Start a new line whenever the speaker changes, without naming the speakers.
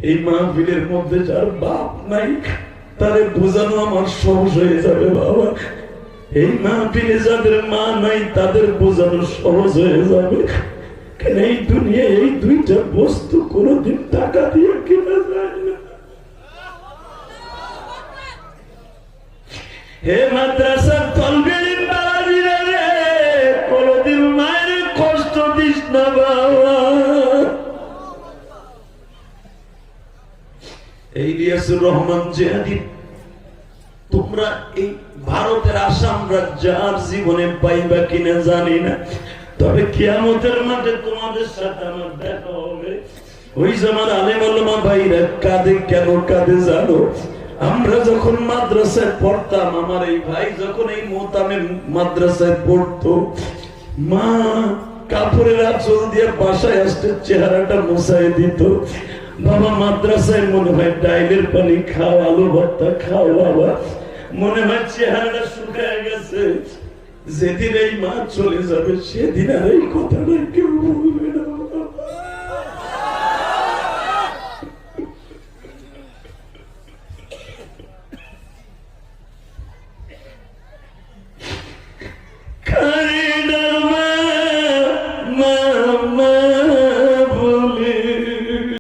এই মাহফিলের মধ্যে যার বাপ নাই তারে বোঝানো আমার সহজ হয়ে যাবে বাবা। এই মাহফিলে যাদের মা নাই তাদের বোঝানো সহজ হয়ে যাবে। কেন এই দুনিয়ায় এই দুইটা বস্তু কোনদিন টাকা দিয়ে কেনা যায় না। হে মাদ্রাসার তলবের বাবাজিরা রে, কোনদিন মায়ের কষ্ট দিস না বাবা। এই ইলিয়াসুর রহমান জিহাদি, তোমরা এই ভারতের আসাম রাজ্য আর জীবনে পাইবা কিনা জানি না, তবে কিয়ামতের মাঠে তোমাদের সাথে আমার দেখা হবে। ওই zaman আলেম ওলামা ভাইরা কাঁদে, কেন কাঁদে জানো? আমরা যখন মাদ্রাসায় পড়তাম, আমার এই ভাই যখন এই মোতামে মাদ্রাসায় পড়তো, মা কাপড়ের আঁচল দিয়ে বাসায় আসতে চেহারাটা মুছাই দিত। বাবা মাদ্রাসায় মনে হয় ডাইলের পানি খাও, আলু ভর্তা খাও, বাবা মনে হয় চেহারাটা শুকায় গেছে। যেদিন এই মা চলে যাবে সেদিন আর এই কথাটা কেউ বলবে না।